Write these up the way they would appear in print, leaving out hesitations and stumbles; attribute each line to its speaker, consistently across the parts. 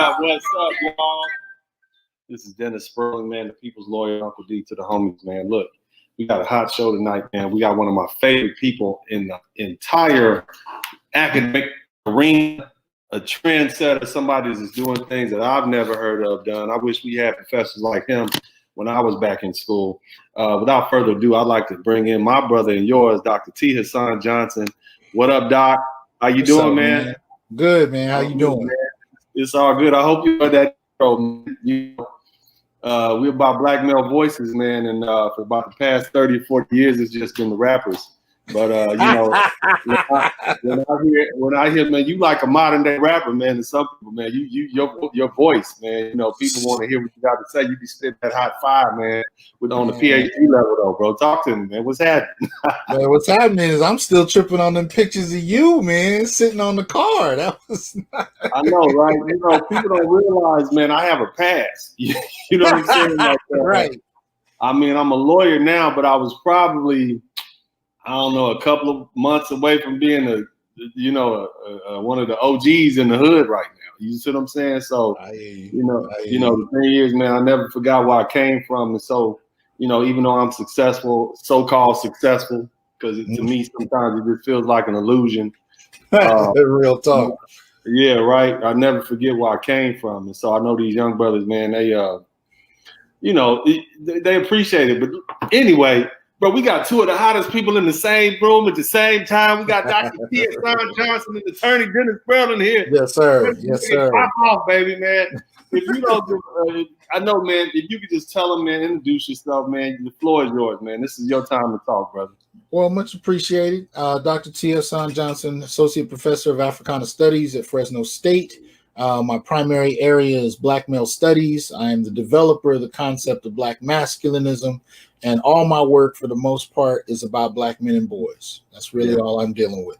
Speaker 1: What's up, y'all? This is Dennis Sperling, man, the people's lawyer, Uncle D to the homies, man. Look, we got a hot show tonight, man. We got one of my favorite people in the entire academic arena, a trendsetter, somebody that's doing things that I've never heard of done. I wish we had professors like him when I was back in school. Without further ado, I'd like to bring in my brother and yours, Dr. T. Hasan Johnson. What up, Doc? How you doing, man?
Speaker 2: Good, man. How you doing?
Speaker 1: Man? It's all good. I hope you heard that intro, man. We're about black male voices, man, and for about the past 30 or 40 years, it's just been the rappers. But you know, when I hear, man, you like a modern day rapper, man, and some people, man, your voice, man, you know, people want to hear what you got to say. You be spitting that hot fire, man, on the PhD level, though, bro. Talk to me, man. What's happening?
Speaker 2: Man, what's happening is I'm still tripping on them pictures of you, man, sitting on the car. That was nice.
Speaker 1: I know, right? You know, people don't realize, man, I have a past. You know what I'm saying? Like,
Speaker 2: right.
Speaker 1: I mean, I'm a lawyer now, but I was probably, I don't know, a couple of months away from being one of the OGs in the hood right now. You see what I'm saying? So, the thing is, man, I never forgot where I came from. And so, you know, even though I'm successful, so-called successful, because to me, sometimes it just feels like an illusion.
Speaker 2: Real talk.
Speaker 1: Yeah, right. I never forget where I came from. And so I know these young brothers, man, they appreciate it. But anyway, bro, we got two of the hottest people in the same room at the same time. We got Dr. T. Hasan Johnson and Attorney Dennis Sperling here.
Speaker 2: Yes, sir. Yes, sir.
Speaker 1: Pop off, baby, man. If you don't, I know, man. If you could just tell them, man, introduce yourself, man. The floor is yours, man. This is your time to talk, brother.
Speaker 2: Well, much appreciated. Dr. T. Hasan Johnson, Associate Professor of Africana Studies at Fresno State. My primary area is Black male studies. I am the developer of the concept of Black masculinism, and all my work, for the most part, is about Black men and boys. That's really all I'm dealing with.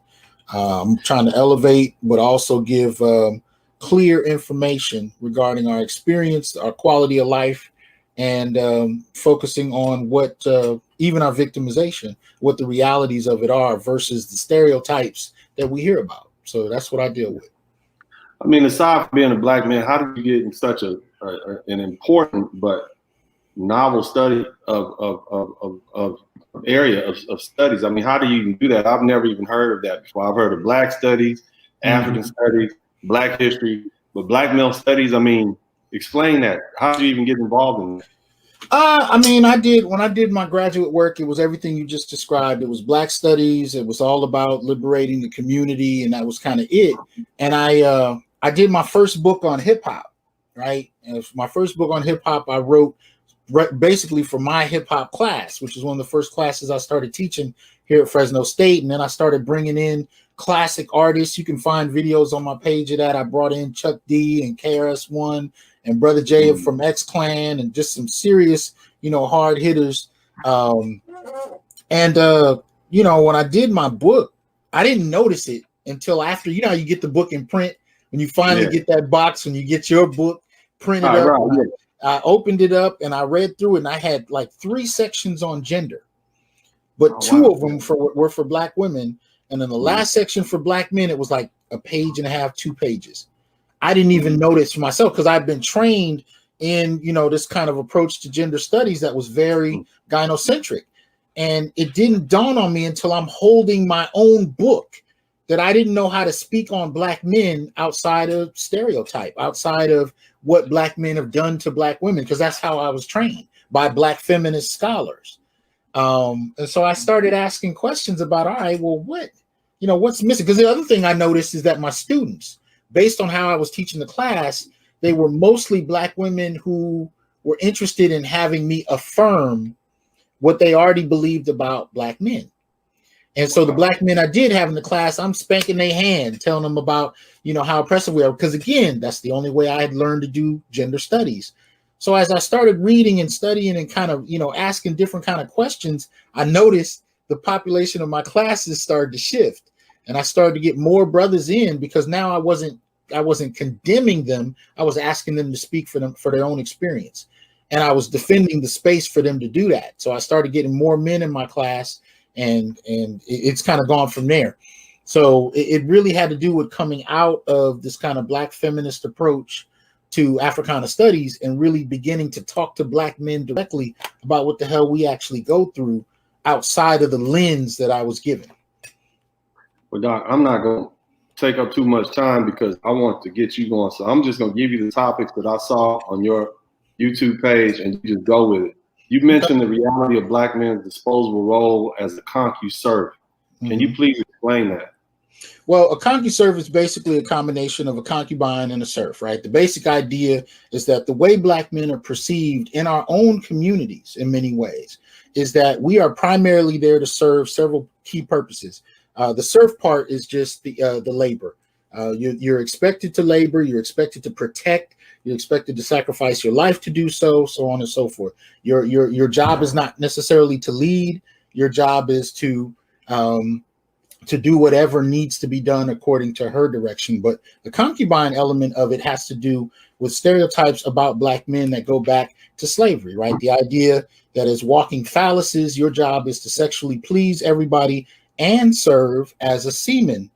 Speaker 2: I'm trying to elevate, but also give clear information regarding our experience, our quality of life, and focusing on what even our victimization, what the realities of it are versus the stereotypes that we hear about. So that's what I deal with.
Speaker 1: I mean, aside from being a black man, how did you get in such an important but novel study of area of studies? I mean, how do you even do that? I've never even heard of that before. I've heard of Black studies, African studies, Black history, but Black male studies, I mean, explain that. How did you even get involved in that?
Speaker 2: I mean, when I did my graduate work, it was everything you just described. It was Black studies. It was all about liberating the community, and that was kind of it. And I did my first book on hip hop, right? And my first book on hip hop I wrote basically for my hip hop class, which is one of the first classes I started teaching here at Fresno State. And then I started bringing in classic artists. You can find videos on my page of that. I brought in Chuck D and KRS-One and Brother Jay from X Clan and just some serious, hard hitters. When I did my book, I didn't notice it until after, you get the book in print, when you finally get that box, when you get your book printed up. Right. I opened it up and I read through it, and I had like 3 sections on gender, but 2 of them were for Black women. And then the last section for Black men, it was like a page and a half, 2 pages. I didn't even notice for myself because I've been trained in, this kind of approach to gender studies that was very gynocentric. And it didn't dawn on me until I'm holding my own book that I didn't know how to speak on Black men outside of stereotype, outside of what Black men have done to Black women, because that's how I was trained by Black feminist scholars. And so I started asking questions about, all right, well, what's missing? Because the other thing I noticed is that my students, based on how I was teaching the class, they were mostly Black women who were interested in having me affirm what they already believed about Black men. And so the Black men I did have in the class, I'm spanking their hand, telling them about, how oppressive we are. Because again, that's the only way I had learned to do gender studies. So as I started reading and studying and kind of, asking different kind of questions, I noticed the population of my classes started to shift. And I started to get more brothers in because now I wasn't condemning them. I was asking them to speak for their own experience. And I was defending the space for them to do that. So I started getting more men in my class, and it's kind of gone from there. So it really had to do with coming out of this kind of Black feminist approach to Africana studies and really beginning to talk to Black men directly about what the hell we actually go through outside of the lens that I was given.
Speaker 1: Well, Doc, I'm not going to take up too much time because I want to get you going. So I'm just going to give you the topics that I saw on your YouTube page and you just go with it. You mentioned the reality of Black men's disposable role as a concuserve. Can you please explain that?
Speaker 2: Well, a concuserve is basically a combination of a concubine and a serf, right? The basic idea is that the way Black men are perceived in our own communities in many ways is that we are primarily there to serve several key purposes. The serf part is just the labor. You're expected to labor, you're expected to protect, you're expected to sacrifice your life to do so, so on and so forth. Your job is not necessarily to lead. Your job is to do whatever needs to be done according to her direction. But the concubine element of it has to do with stereotypes about Black men that go back to slavery, right? The idea that as walking phalluses, your job is to sexually please everybody and serve as a semen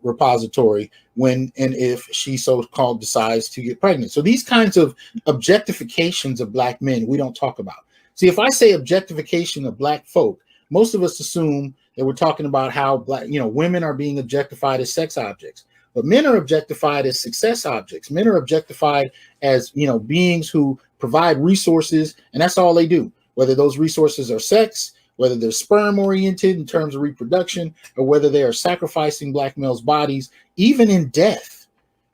Speaker 2: repository when and if she so-called decides to get pregnant. So these kinds of objectifications of Black men, we don't talk about. See, if I say objectification of Black folk, most of us assume that we're talking about how women are being objectified as sex objects, but men are objectified as success objects. Men are objectified as, beings who provide resources, and that's all they do, whether those resources are sex, whether they're sperm oriented in terms of reproduction, or whether they are sacrificing Black males' bodies, even in death,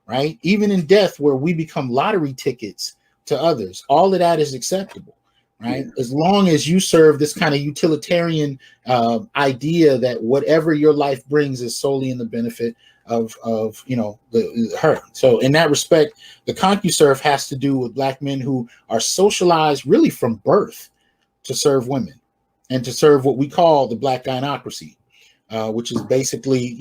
Speaker 2: right? Even in death, where we become lottery tickets to others, all of that is acceptable. Right, as long as you serve this kind of utilitarian idea that whatever your life brings is solely in the benefit of her. So in that respect, the concuserve has to do with Black men who are socialized really from birth to serve women and to serve what we call the Black Ginocracy, which is basically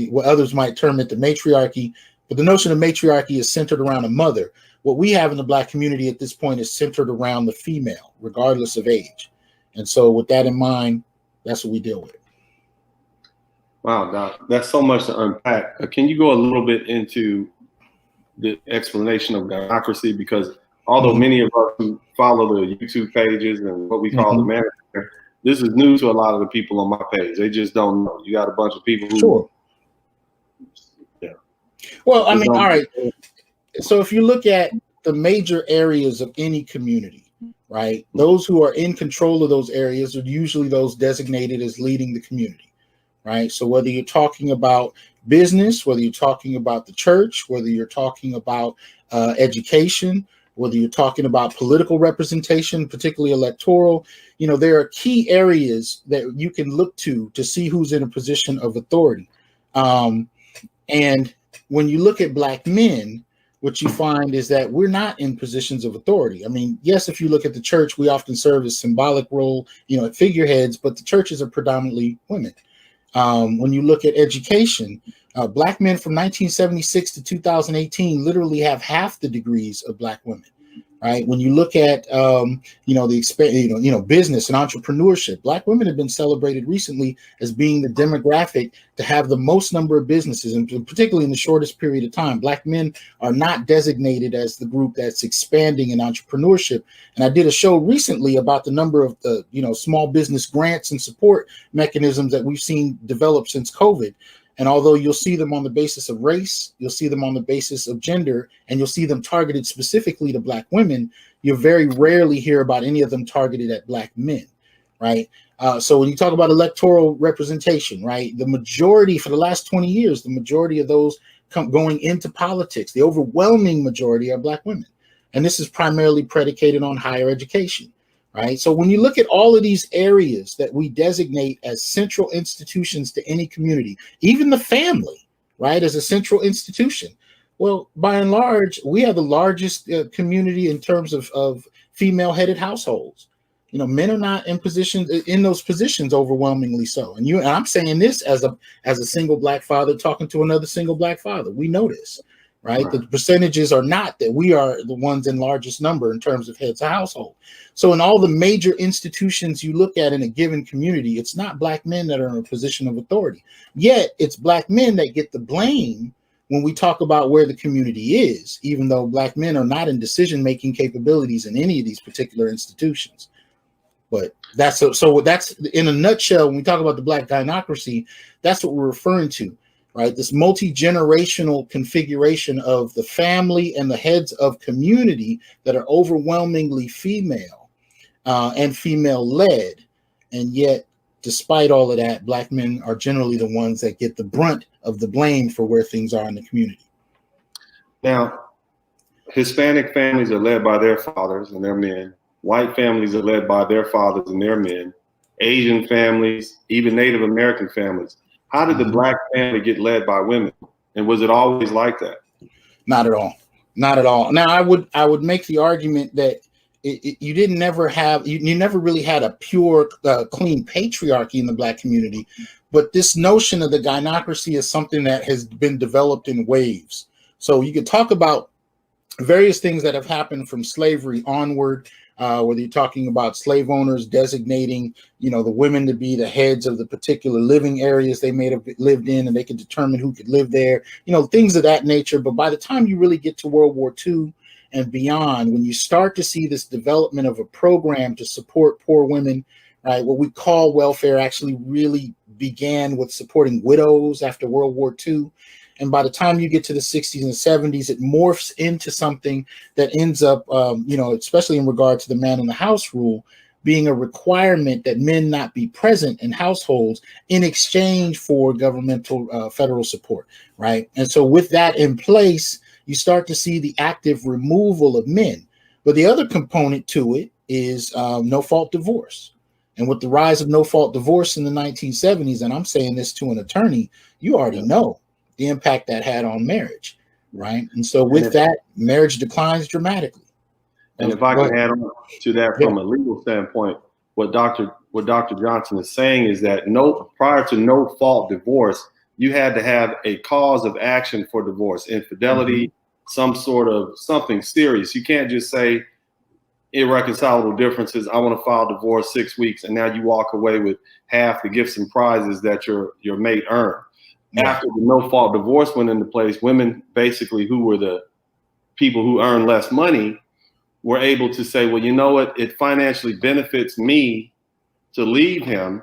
Speaker 2: what others might term it the matriarchy. But the notion of matriarchy is centered around a mother. What we have in the Black community at this point is centered around the female, regardless of age. And so with that in mind, that's what we deal with.
Speaker 1: Wow, Doc, that's so much to unpack. Can you go a little bit into the explanation of Ginocracy? Because although many of us who follow the YouTube pages and what we call the manager, this is new to a lot of the people on my page. They just don't know. You got a bunch of people who...
Speaker 2: Sure.
Speaker 1: Yeah.
Speaker 2: Well, I mean, all right. So if you look at the major areas of any community, right, those who are in control of those areas are usually those designated as leading the community, right? So whether you're talking about business, whether you're talking about the church, whether you're talking about education, whether you're talking about political representation, particularly electoral, there are key areas that you can look to see who's in a position of authority. And when you look at Black men, what you find is that we're not in positions of authority. I mean, yes, if you look at the church, we often serve as symbolic role, at figureheads, but the churches are predominantly women. When you look at education, Black men from 1976 to 2018 literally have half the degrees of Black women. Right. When you look at, business and entrepreneurship, Black women have been celebrated recently as being the demographic to have the most number of businesses, and particularly in the shortest period of time. Black men are not designated as the group that's expanding in entrepreneurship. And I did a show recently about the number of small business grants and support mechanisms that we've seen develop since COVID. And although you'll see them on the basis of race, you'll see them on the basis of gender, and you'll see them targeted specifically to Black women, you very rarely hear about any of them targeted at Black men, right? So when you talk about electoral representation, right, the majority for the last 20 years, the majority of those going into politics, the overwhelming majority are Black women. And this is primarily predicated on higher education. Right. So when you look at all of these areas that we designate as central institutions to any community, even the family, right, as a central institution. Well, by and large, we have the largest community in terms of female headed households. Men are not in those positions overwhelmingly so. And I'm saying this as a single Black father talking to another single Black father. We know this. Right. The percentages are not that we are the ones in largest number in terms of heads of household. So in all the major institutions you look at in a given community, it's not Black men that are in a position of authority. Yet it's Black men that get the blame when we talk about where the community is, even though Black men are not in decision-making capabilities in any of these particular institutions. But that's in a nutshell, when we talk about the Black Ginocracy, that's what we're referring to, right? This multi-generational configuration of the family and the heads of community that are overwhelmingly female and female-led. And yet, despite all of that, Black men are generally the ones that get the brunt of the blame for where things are in the community.
Speaker 1: Now, Hispanic families are led by their fathers and their men. White families are led by their fathers and their men. Asian families, even Native American families. How did the Black family get led by women? And was it always like that?
Speaker 2: Not at all. Not at all. Now, I would make the argument that you never really had a pure, clean patriarchy in the Black community. But this notion of the Ginocracy is something that has been developed in waves. So you could talk about various things that have happened from slavery onward, whether you're talking about slave owners designating, the women to be the heads of the particular living areas they may have lived in, and they could determine who could live there, things of that nature. But by the time you really get to World War II and beyond, when you start to see this development of a program to support poor women, right, what we call welfare actually really began with supporting widows after World War II. And by the time you get to the 60s and 70s, it morphs into something that ends up, especially in regard to the man in the house rule, being a requirement that men not be present in households in exchange for governmental federal support, right? And so with that in place, you start to see the active removal of men. But the other component to it is no-fault divorce. And with the rise of no-fault divorce in the 1970s, and I'm saying this to an attorney, you already know the impact that had on marriage, right? And so with that, marriage declines dramatically.
Speaker 1: And if I can add on to that from a legal standpoint, what Dr. Johnson is saying is that prior to no-fault divorce, you had to have a cause of action for divorce, infidelity, some sort of something serious. You can't just say irreconcilable differences, I want to file divorce 6 weeks, and now you walk away with half the gifts and prizes that your mate earned. After the no-fault divorce went into place, women basically who were the people who earned less money were able to say, well, you know what? It financially benefits me to leave him,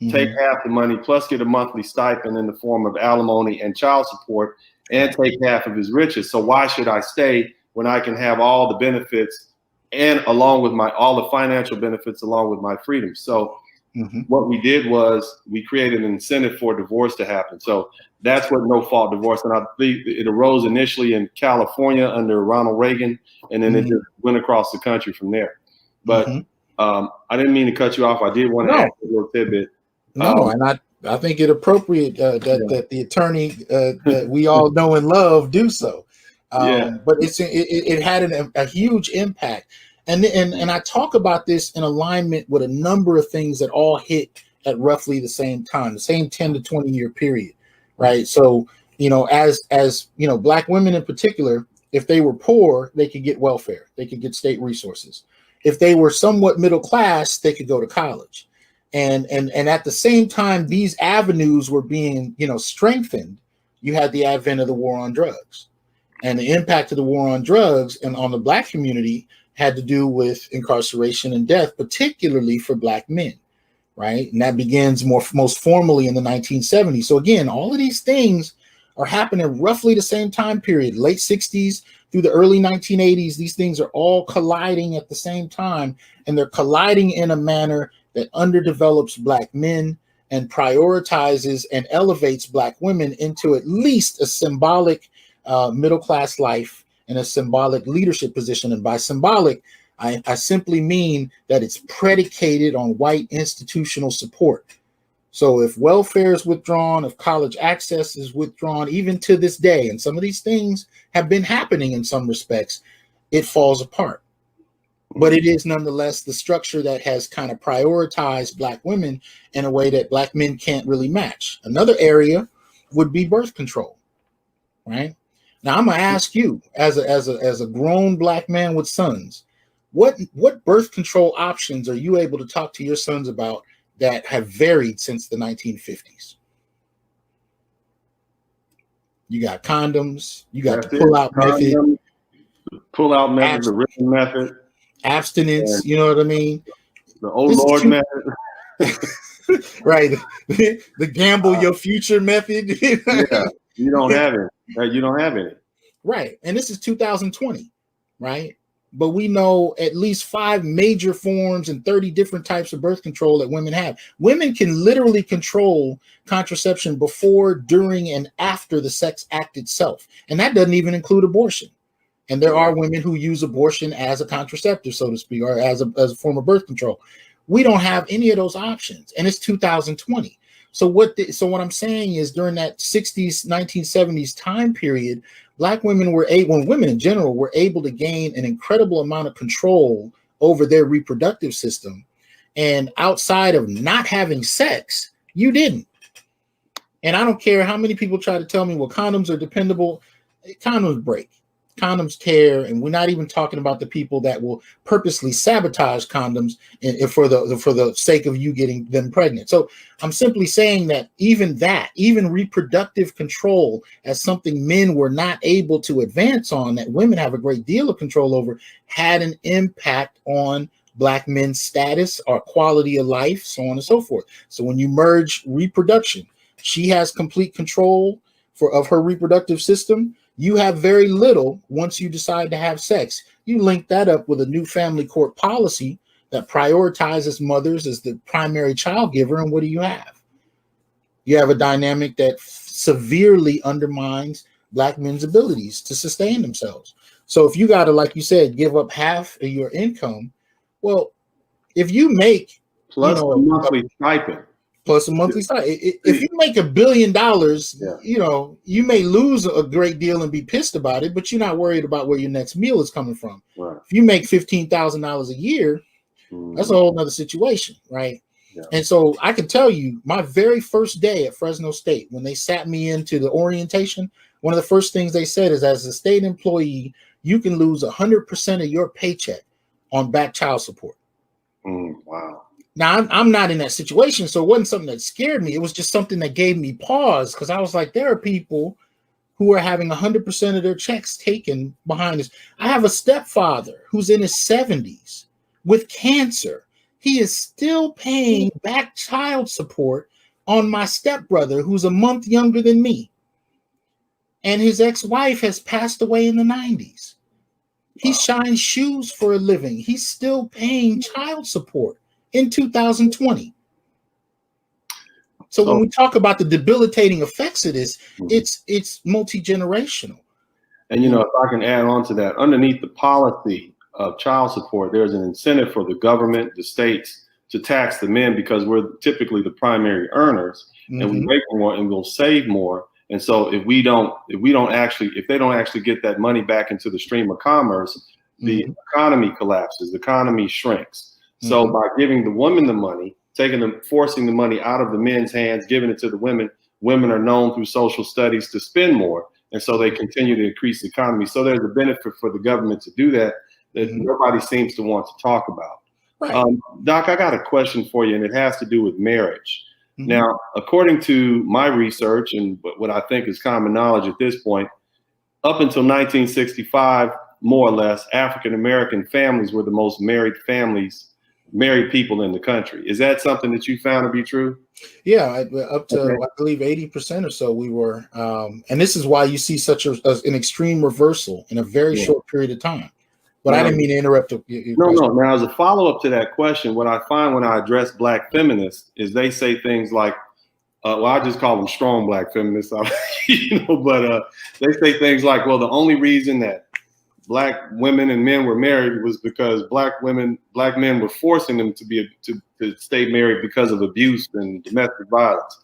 Speaker 1: take half the money, plus get a monthly stipend in the form of alimony and child support, and take half of his riches. So why should I stay when I can have all the benefits and along with all the financial benefits along with my freedom? So what we did was we created an incentive for divorce to happen. So that's what no-fault divorce, and I think it arose initially in California under Ronald Reagan, and then it just went across the country from there. But I didn't mean to cut you off. I did want to add a little tidbit.
Speaker 2: And I think it appropriate that the attorney that we all know and love do so. But it had a huge impact. And I talk about this in alignment with a number of things that all hit at roughly the same time, the same 10 to 20 year period, right? So, as Black women in particular, if they were poor, they could get welfare, they could get state resources. If they were somewhat middle class, they could go to college. And at the same time, these avenues were being, strengthened. You had the advent of the war on drugs, and the impact of the war on drugs and on the Black community had to do with incarceration and death, particularly for Black men, right? And that begins most formally in the 1970s. So again, all of these things are happening roughly the same time period, late 60s through the early 1980s. These things are all colliding at the same time, and they're colliding in a manner that underdevelops Black men and prioritizes and elevates Black women into at least a symbolic middle-class life and a symbolic leadership position. And by symbolic, I simply mean that it's predicated on white institutional support. So if welfare is withdrawn, if college access is withdrawn, even to this day, and some of these things have been happening in some respects, it falls apart. But it is nonetheless the structure that has kind of prioritized Black women in a way that Black men can't really match. Another area would be birth control, right? Now I'm gonna ask you, as a grown Black man with sons, what birth control options are you able to talk to your sons about that have varied since the 1950s? You got condoms. You got
Speaker 1: That's
Speaker 2: the pull-out method.
Speaker 1: Pull-out method, the written method.
Speaker 2: Abstinence, you know what I mean?
Speaker 1: The old Lord method.
Speaker 2: Right. The gamble your future method.
Speaker 1: Yeah, you don't have it. You don't have any.
Speaker 2: Right. And this is 2020, right? But we know at least 5 major forms and 30 different types of birth control that women have. Women can literally control contraception before, during, and after the sex act itself. And that doesn't even include abortion. And there are women who use abortion as a contraceptive, so to speak, or as a form of birth control. We don't have any of those options, and it's 2020. So what I'm saying is, during that 60s, 1970s time period, Black women women in general were able to gain an incredible amount of control over their reproductive system. And outside of not having sex, you didn't. And I don't care how many people try to tell me, well, condoms are dependable. Condoms break. Condoms tear, and we're not even talking about the people that will purposely sabotage condoms for the sake of you getting them pregnant. So I'm simply saying that even reproductive control, as something men were not able to advance on, that women have a great deal of control over, had an impact on Black men's status or quality of life, so on and so forth. So when you merge reproduction, she has complete control of her reproductive system. You have very little once you decide to have sex. You link that up with a new family court policy that prioritizes mothers as the primary child giver, and what do you have? You have a dynamic that severely undermines Black men's abilities to sustain themselves. So if you got to, like you said, give up half of your income, well, if you make
Speaker 1: plus a monthly stipend.
Speaker 2: Plus a monthly stipend. If you make $1 billion, you may lose a great deal and be pissed about it, but you're not worried about where your next meal is coming from.
Speaker 1: Right.
Speaker 2: If you make $15,000 a year, that's a whole nother situation, right? Yeah. And so I can tell you, my very first day at Fresno State, when they sat me into the orientation, one of the first things they said is, as a state employee, you can lose 100% of your paycheck on back child support.
Speaker 1: Wow.
Speaker 2: Now, I'm not in that situation, so it wasn't something that scared me. It was just something that gave me pause, because I was like, there are people who are having 100% of their checks taken behind this. I have a stepfather who's in his 70s with cancer. He is still paying back child support on my stepbrother, who's a month younger than me. And his ex-wife has passed away in the 90s. He shines shoes for a living. He's still paying child support in 2020. So when we talk about the debilitating effects of this, it's multi-generational.
Speaker 1: And if I can add on to that, underneath the policy of child support, there's an incentive for the government, the states, to tax the men, because we're typically the primary earners, and we make more and we'll save more. And so if they don't actually get that money back into the stream of commerce, the economy collapses, the economy shrinks. So by giving the woman the money, forcing the money out of the men's hands, giving it to the women, women are known through social studies to spend more. And so they continue to increase the economy. So there's a benefit for the government to do that nobody seems to want to talk about. Right. Doc, I got a question for you, and it has to do with marriage. Now, according to my research and what I think is common knowledge at this point, up until 1965, more or less, African-American families were the most married people in the country. Is that something that you found to be true?
Speaker 2: Yeah, up to, I believe, 80% or so we were. And this is why you see such an extreme reversal in a very short period of time. But I didn't mean to interrupt.
Speaker 1: No. Now, as a follow-up to that question, what I find when I address Black feminists is they say things like, I just call them strong Black feminists, but they say things like, well, the only reason that Black women and men were married was because Black men were forcing them to stay married because of abuse and domestic violence.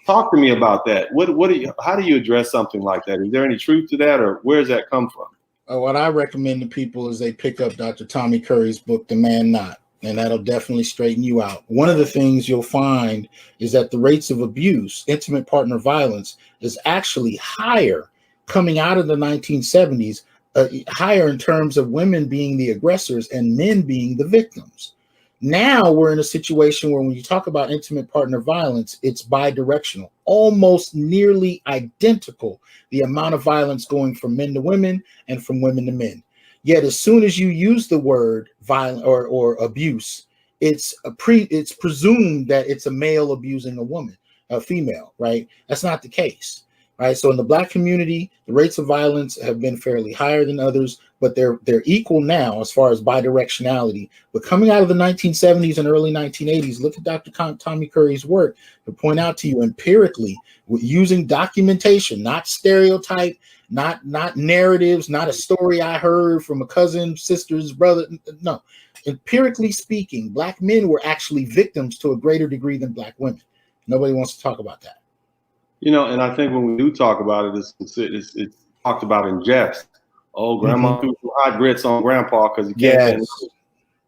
Speaker 1: Talk to me about that. How do you address something like that? Is there any truth to that, or where does that come from?
Speaker 2: What I recommend to people is they pick up Dr. Tommy Curry's book, The Man Not, and that'll definitely straighten you out. One of the things you'll find is that the rates of abuse, intimate partner violence, is actually higher coming out of the 1970s, higher in terms of women being the aggressors and men being the victims. Now we're in a situation where when you talk about intimate partner violence, it's bi-directional, almost nearly identical, the amount of violence going from men to women and from women to men. Yet as soon as you use the word violence or abuse, it's presumed that it's a male abusing a woman, a female, right? That's not the case, right? So in the Black community, the rates of violence have been fairly higher than others, but they're equal now as far as bidirectionality. But coming out of the 1970s and early 1980s, look at Dr. Tommy Curry's work to point out to you empirically, using documentation, not stereotype, not narratives, not a story I heard from a cousin, sister's brother. No, empirically speaking, Black men were actually victims to a greater degree than Black women. Nobody wants to talk about that.
Speaker 1: You know, and I think when we do talk about it, it's talked about in jest. Oh, grandma threw some hot grits on grandpa because he can't.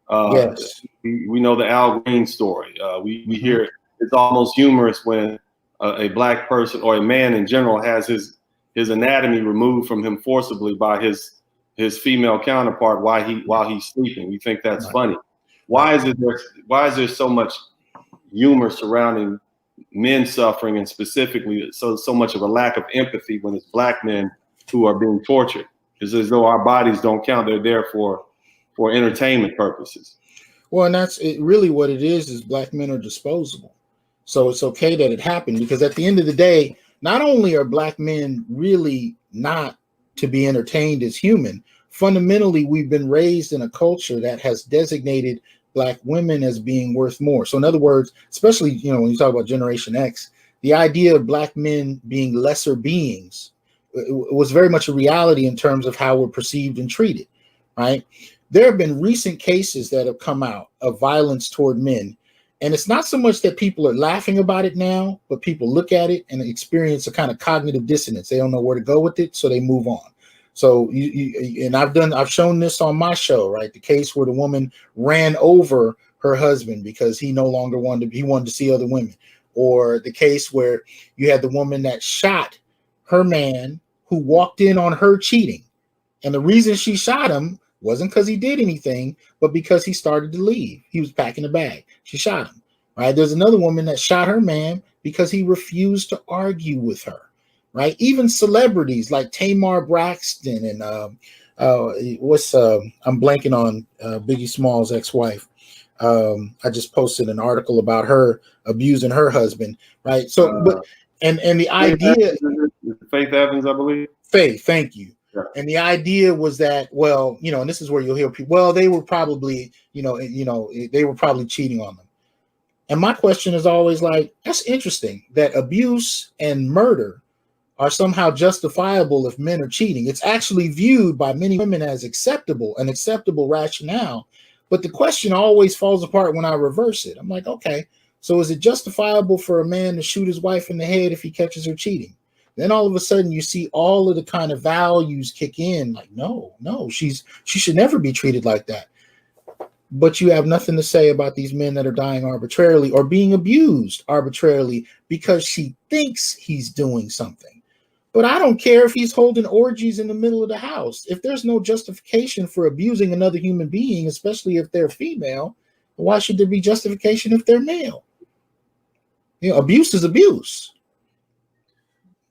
Speaker 1: Yes. We know the Al Green story. We hear it. It's almost humorous when a Black person or a man in general has his anatomy removed from him forcibly by his female counterpart while he's sleeping. We think that's funny. Why is there so much humor surrounding men suffering, and specifically so much of a lack of empathy when it's Black men who are being tortured? It's as though our bodies don't count. They're there for entertainment purposes.
Speaker 2: Well, and that's really what it is Black men are disposable. So it's okay that it happened, because at the end of the day, not only are Black men really not to be entertained as human, fundamentally, we've been raised in a culture that has designated Black women as being worth more. So in other words, especially, you know, when you talk about Generation X, the idea of Black men being lesser beings was very much a reality in terms of how we're perceived and treated, right? There have been recent cases that have come out of violence toward men. And it's not so much that people are laughing about it now, but people look at it and experience a kind of cognitive dissonance. They don't know where to go with it, so they move on. So I've shown this on my show, right? The case where the woman ran over her husband because he no longer wanted to see other women, or the case where you had the woman that shot her man who walked in on her cheating, and the reason she shot him wasn't because he did anything, but because he started to leave. He was packing a bag. She shot him, right? There's another woman that shot her man because he refused to argue with her. Right, even celebrities like Tamar Braxton and I'm blanking on Biggie Smalls' ex-wife. I just posted an article about her abusing her husband. Right, so but and the idea,
Speaker 1: Faith Evans, I believe.
Speaker 2: Faith, thank you.
Speaker 1: Yeah.
Speaker 2: And the idea was that, well, you know, and this is where you'll hear people, well, they were probably, they were probably cheating on them. And my question is always like, that's interesting that abuse and murder are somehow justifiable if men are cheating. It's actually viewed by many women as acceptable, an acceptable rationale. But the question always falls apart when I reverse it. I'm like, okay, so is it justifiable for a man to shoot his wife in the head if he catches her cheating? Then all of a sudden you see all of the kind of values kick in, like, no, she should never be treated like that. But you have nothing to say about these men that are dying arbitrarily or being abused arbitrarily because she thinks he's doing something. But I don't care if he's holding orgies in the middle of the house. If there's no justification for abusing another human being, especially if they're female, why should there be justification if they're male? You know, abuse is abuse.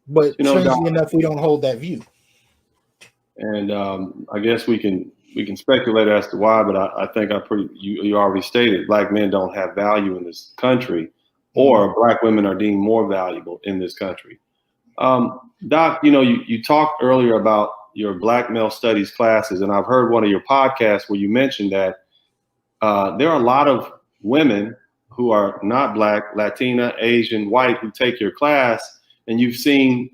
Speaker 2: But strangely enough, we don't hold that view.
Speaker 1: And I guess we can speculate as to why, but I think you already stated Black men don't have value in this country, or Black women are deemed more valuable in this country. Doc, you talked earlier about your Black male studies classes, and I've heard one of your podcasts where you mentioned that there are a lot of women who are not Black, Latina, Asian, white, who take your class, and you've seen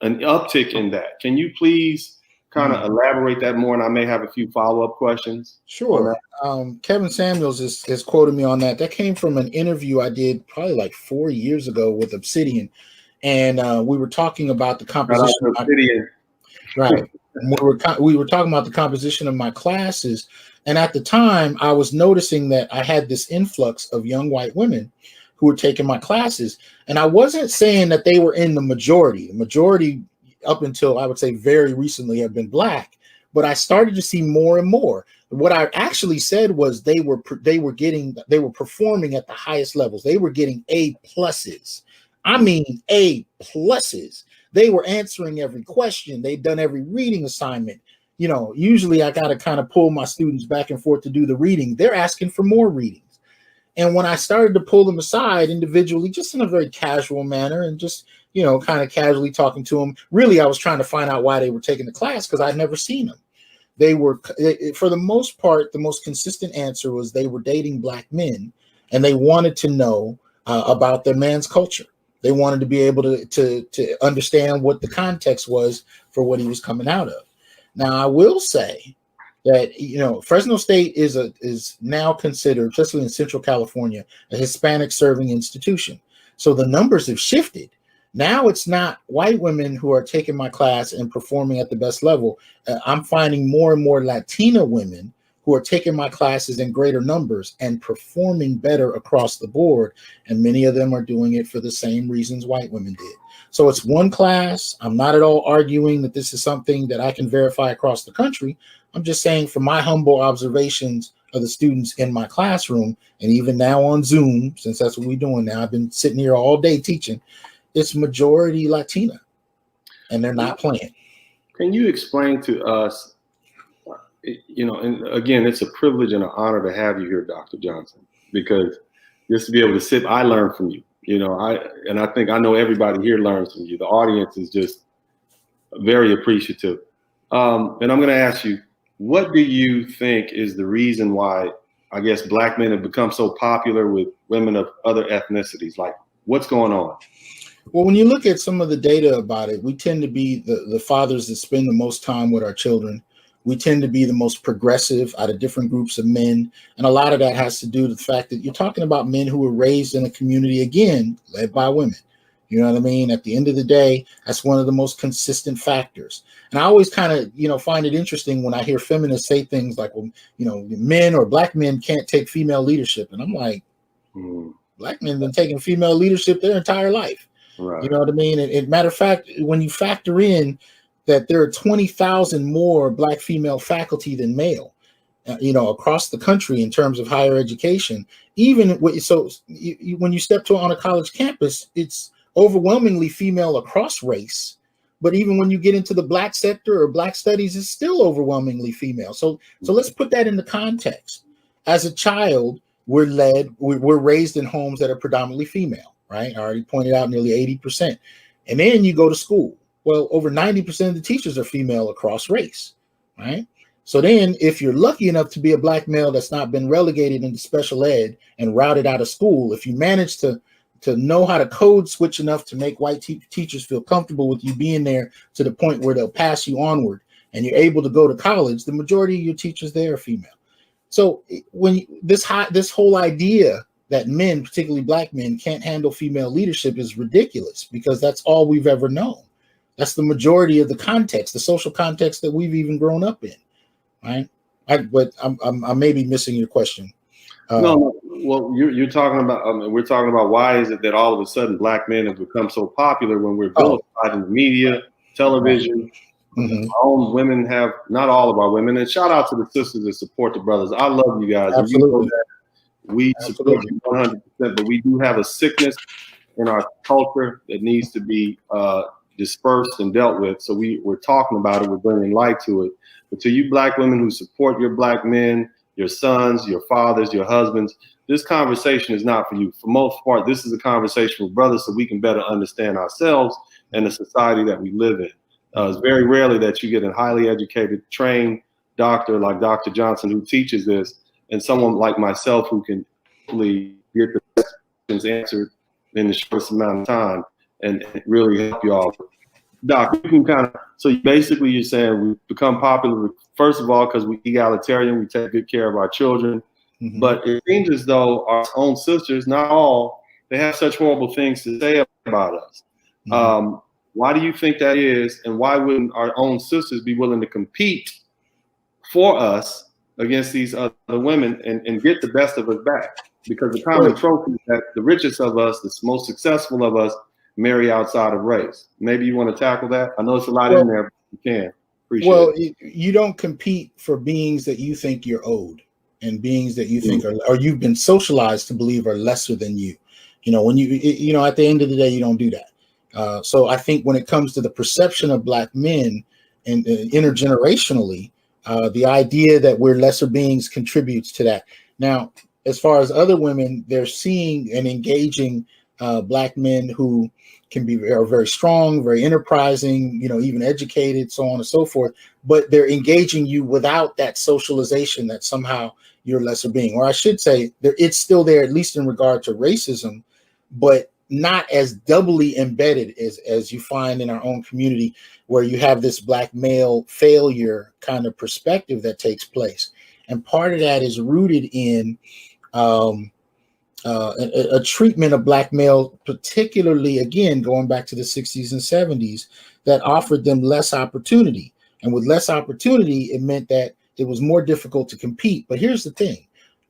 Speaker 1: an uptick in that. Can you please kind of elaborate that more? And I may have a few follow-up questions.
Speaker 2: Sure. Kevin Samuels has quoted me on that. That came from an interview I did probably like 4 years ago with Obsidian. And we were talking about the composition. Right. We were talking about the composition of my classes. And at the time, I was noticing that I had this influx of young white women who were taking my classes. And I wasn't saying that they were in the majority. The majority, up until I would say very recently, have been Black. but I started to see more and more. What I actually said was they were performing at the highest levels. They were getting A pluses. I mean A pluses. They were answering every question. They'd done every reading assignment. You know, usually I got to kind of pull my students back and forth to do the reading. They're asking for more readings. And when I started to pull them aside individually, just in a very casual manner and just, you know, kind of casually talking to them, really, I was trying to find out why they were taking the class because I'd never seen them. They were, for the most part, the most consistent answer was they were dating Black men and they wanted to know about their man's culture. They wanted to be able to understand what the context was for what he was coming out of. Now, I will say that, you know, Fresno State is now considered, especially in Central California, a Hispanic serving institution. So the numbers have shifted. Now it's not white women who are taking my class and performing at the best level. I'm finding more and more Latina women who are taking my classes in greater numbers and performing better across the board. And many of them are doing it for the same reasons white women did. So it's one class. I'm not at all arguing that this is something that I can verify across the country. I'm just saying from my humble observations of the students in my classroom, and even now on Zoom, since that's what we're doing now, I've been sitting here all day teaching, it's majority Latina, and they're not playing.
Speaker 1: Can you explain to us, you know, and again, it's a privilege and an honor to have you here, Dr. Johnson, because just to be able to sit, I learn from you, you know, I think I know everybody here learns from you. The audience is just very appreciative. And I'm going to ask you, what do you think is the reason why, I guess, Black men have become so popular with women of other ethnicities? Like, what's going on?
Speaker 2: Well, when you look at some of the data about it, we tend to be the fathers that spend the most time with our children. We tend to be the most progressive out of different groups of men. And a lot of that has to do with the fact that you're talking about men who were raised in a community, again, led by women. You know what I mean? At the end of the day, that's one of the most consistent factors. And I always kind of, you know, find it interesting when I hear feminists say things like, well, you know, men or Black men can't take female leadership. And I'm like, Black men have been taking female leadership their entire life. Right. You know what I mean? And matter of fact, when you factor in that there are 20,000 more Black female faculty than male, you know, across the country in terms of higher education, even when you step on a college campus, it's overwhelmingly female across race. But even when you get into the Black sector or Black studies, it's still overwhelmingly female. So let's put that into context. As a child, we're raised in homes that are predominantly female, right? I already pointed out nearly 80%. And then you go to school. Well, over 90% of the teachers are female across race, right? So then if you're lucky enough to be a Black male that's not been relegated into special ed and routed out of school, if you manage to know how to code switch enough to make white teachers feel comfortable with you being there to the point where they'll pass you onward and you're able to go to college, the majority of your teachers there are female. So when this whole idea that men, particularly Black men, can't handle female leadership is ridiculous because that's all we've ever known. That's the majority of the context, the social context that we've even grown up in, right? But I may be missing your question.
Speaker 1: No. Well, you're talking about. We're talking about why is it that all of a sudden Black men have become so popular when we're vilified in the media, television. Our own women have, not all of our women, and shout out to the sisters that support the brothers. I love you guys.
Speaker 2: Absolutely.
Speaker 1: We support you 100%, but we do have a sickness in our culture that needs to be dispersed and dealt with. So we're talking about it. We're bringing light to it. But to you Black women who support your Black men, your sons, your fathers, your husbands, this conversation is not for you. For most part, this is a conversation with brothers so we can better understand ourselves and the society that we live in. It's very rarely that you get a highly educated, trained doctor like Dr. Johnson who teaches this, and someone like myself who can really get the questions answered in the shortest amount of time and really help you all. Doc, you can kind of, so basically you're saying we've become popular, first of all, because we're egalitarian, we take good care of our children, but it seems as though our own sisters, not all, they have such horrible things to say about us. Why do you think that is, and why wouldn't our own sisters be willing to compete for us against these other women and get the best of us back? Because the common trope is that the richest of us, the most successful of us, marry outside of race. Maybe you want to tackle that? I know it's a lot in there, but you can.
Speaker 2: Well, you don't compete for beings that you think you're owed, and beings that you think are, or you've been socialized to believe are lesser than you. When you at the end of the day, you don't do that. So I think when it comes to the perception of Black men and intergenerationally, the idea that we're lesser beings contributes to that. Now, as far as other women, they're seeing and engaging Black men who are very strong, very enterprising, even educated, so on and so forth. But they're engaging you without that socialization that somehow you're a lesser being. Or I should say, it's still there, at least in regard to racism, but not as doubly embedded as you find in our own community, where you have this Black male failure kind of perspective that takes place. And part of that is rooted in a treatment of Black male, particularly, again, going back to the 60s and 70s, that offered them less opportunity. And with less opportunity, it meant that it was more difficult to compete. But here's the thing.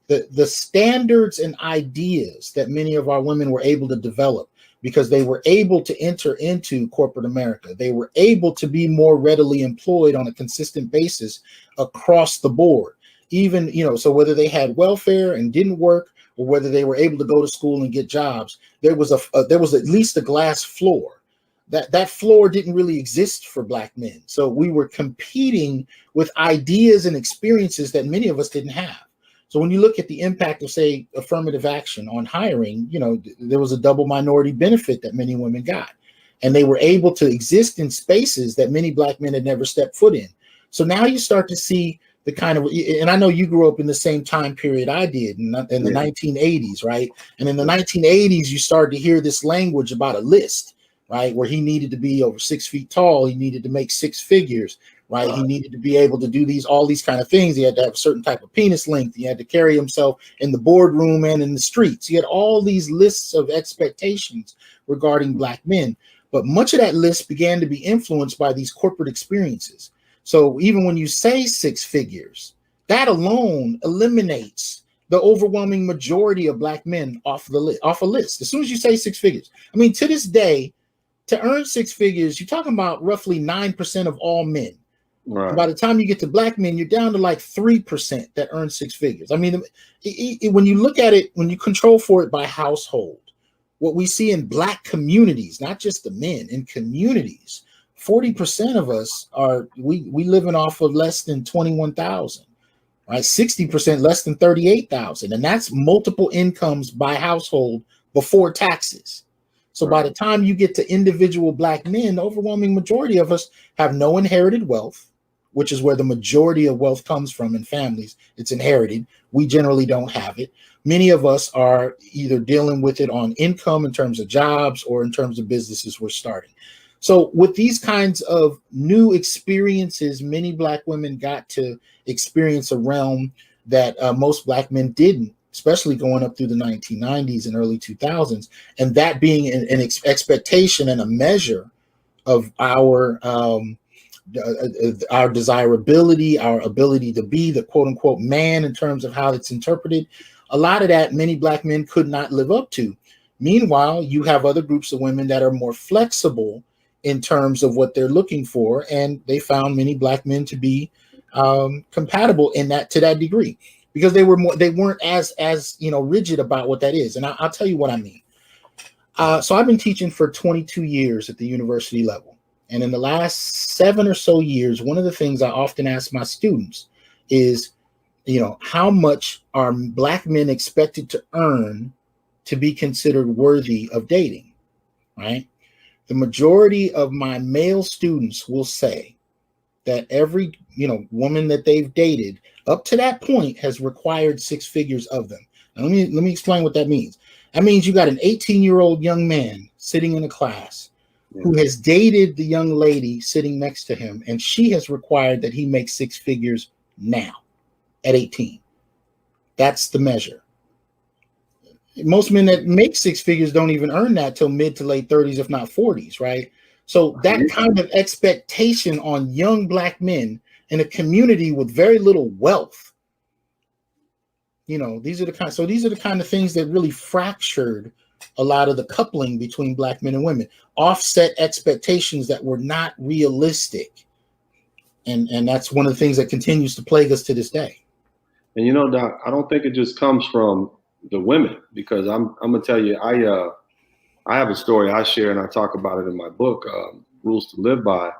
Speaker 2: The standards and ideas that many of our women were able to develop because they were able to enter into corporate America, they were able to be more readily employed on a consistent basis across the board. Even, so whether they had welfare and didn't work, or whether they were able to go to school and get jobs, there was at least a glass floor. That floor didn't really exist for Black men. So we were competing with ideas and experiences that many of us didn't have. So when you look at the impact of, say, affirmative action on hiring, there was a double minority benefit that many women got. And they were able to exist in spaces that many Black men had never stepped foot in. So now you start to see the kind of, and I know you grew up in the same time period I did in the 1980s, right? And in the 1980s, you started to hear this language about a list, right? Where he needed to be over 6 feet tall. He needed to make six figures, right? He needed to be able to do all these kind of things. He had to have a certain type of penis length. He had to carry himself in the boardroom and in the streets. He had all these lists of expectations regarding Black men. But much of that list began to be influenced by these corporate experiences. So even when you say six figures, that alone eliminates the overwhelming majority of Black men off a list. As soon as you say six figures, I mean, to this day, to earn six figures, you're talking about roughly 9% of all men. Right. And by the time you get to Black men, you're down to like 3% that earn six figures. I mean, when you look at it, when you control for it by household, what we see in Black communities, not just the men, in communities, 40% of us we living off of less than 21,000, right? 60% less than 38,000, and that's multiple incomes by household before taxes. So by the time you get to individual Black men, the overwhelming majority of us have no inherited wealth, which is where the majority of wealth comes from in families. It's inherited. We generally don't have it. Many of us are either dealing with it on income in terms of jobs or in terms of businesses we're starting. So with these kinds of new experiences, many Black women got to experience a realm that most Black men didn't, especially going up through the 1990s and early 2000s. And that being an expectation and a measure of our desirability, our ability to be the quote unquote man in terms of how it's interpreted. A lot of that many Black men could not live up to. Meanwhile, you have other groups of women that are more flexible in terms of what they're looking for, and they found many Black men to be compatible in that to that degree, because they weren't as rigid about what that is. And I'll tell you what I mean. So I've been teaching for 22 years at the university level, and in the last 7 or so years, one of the things I often ask my students is, how much are Black men expected to earn to be considered worthy of dating, right? The majority of my male students will say that every, woman that they've dated up to that point has required six figures of them. Now, let me explain what that means. That means you got an 18-year-old young man sitting in a class who has dated the young lady sitting next to him, and she has required that he make six figures now at 18. That's the measure. Most men that make six figures don't even earn that till mid to late 30s, if not 40s, right? So that kind of expectation on young Black men in a community with very little wealth, these are the kind of things that really fractured a lot of the coupling between Black men and women, offset expectations that were not realistic. And that's one of the things that continues to plague us to this day.
Speaker 1: And you know, Doc, I don't think it just comes from the women, because I'm gonna tell you, I have a story I share and I talk about it in my book, Rules to Live By.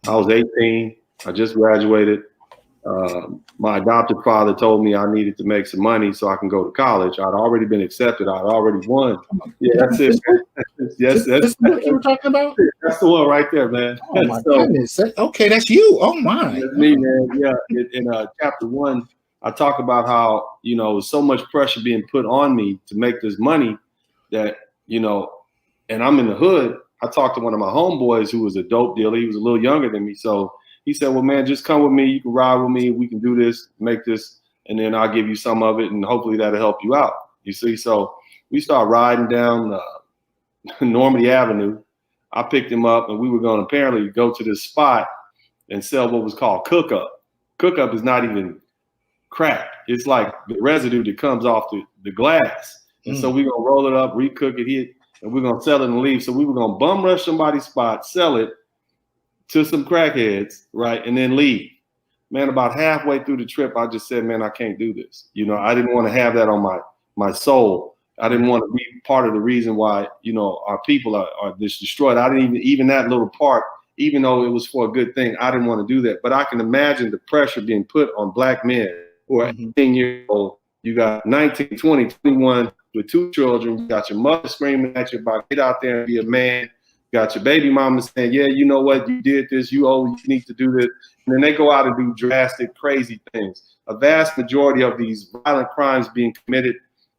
Speaker 1: I was 18. I just graduated. My adopted father told me I needed to make some money so I can go to college. I'd already been accepted. I'd already won. Yeah, that's it. Yes, that's
Speaker 2: what you were talking about.
Speaker 1: That's the one right there, man.
Speaker 2: Oh my goodness. Okay, that's you. Oh my.
Speaker 1: That's me, man. Yeah. In chapter 1, I talk about how, you know, so much pressure being put on me to make this money that, you know, and I'm in the hood. I talked to one of my homeboys who was a dope dealer. He was a little younger than me. So he said, well, man, just come with me. You can ride with me. We can do this, make this, and then I'll give you some of it, and hopefully that'll help you out. You see? So we start riding down Normandy Avenue. I picked him up, and we were going to apparently go to this spot and sell what was called cook up. Cook up is not even crack. It's like the residue that comes off the glass. And so we're going to roll it up, recook it, and we're going to sell it and leave. So we were going to bum rush somebody's spot, sell it to some crackheads, right, and then leave. Man, about halfway through the trip, I just said, man, I can't do this. You know, I didn't want to have that on my soul. I didn't want to be part of the reason why, you know, our people are just destroyed. I didn't even that little part, even though it was for a good thing, I didn't want to do that. But I can imagine the pressure being put on Black men who are 18 years old. You got 19, 20, 21 with 2 children. You got your mother screaming at you about get out there and be a man. You got your baby mama saying, yeah, you know what, you did this, you need to do this. And then they go out and do drastic, crazy things. A vast majority of these violent crimes being committed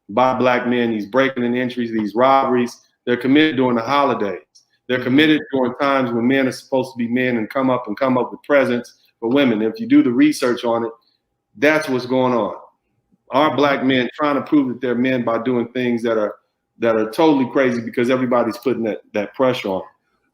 Speaker 1: by Black men, these breaking and entries, these robberies, they're committed during the holidays. They're committed during times when men are supposed to be men and come up with presents for women. If you do the research on it, that's what's going on. Our Black men trying to prove that they're men by doing things that are totally crazy because everybody's putting that pressure on.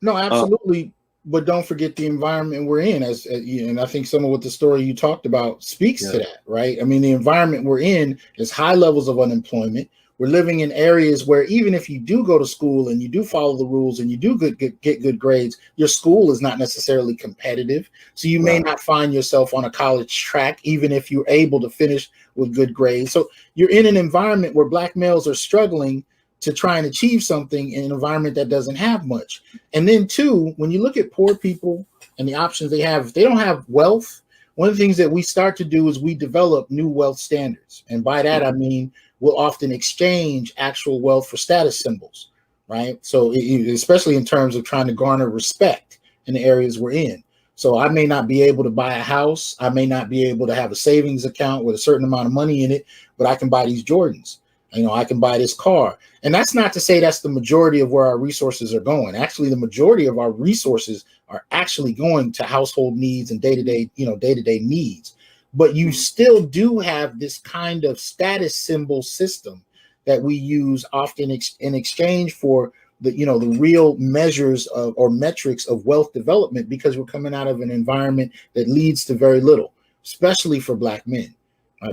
Speaker 2: No, absolutely. But don't forget the environment we're in, and I think some of what the story you talked about speaks to that, right? I mean, the environment we're in is high levels of unemployment. We're living in areas where even if you do go to school and you do follow the rules and you do get good grades, your school is not necessarily competitive. So you may not find yourself on a college track, even if you're able to finish with good grades. So you're in an environment where Black males are struggling to try and achieve something in an environment that doesn't have much. And then too, when you look at poor people and the options they have, if they don't have wealth, one of the things that we start to do is we develop new wealth standards. And by that, I mean, we'll often exchange actual wealth for status symbols, right? So especially in terms of trying to garner respect in the areas we're in. So I may not be able to buy a house. I may not be able to have a savings account with a certain amount of money in it, but I can buy these Jordans. You know, I can buy this car. And that's not to say that's the majority of where our resources are going. Actually, the majority of our resources are actually going to household needs and day-to-day needs. But you still do have this kind of status symbol system that we use often in exchange for the real measures of or metrics of wealth development, because we're coming out of an environment that leads to very little, especially for Black men.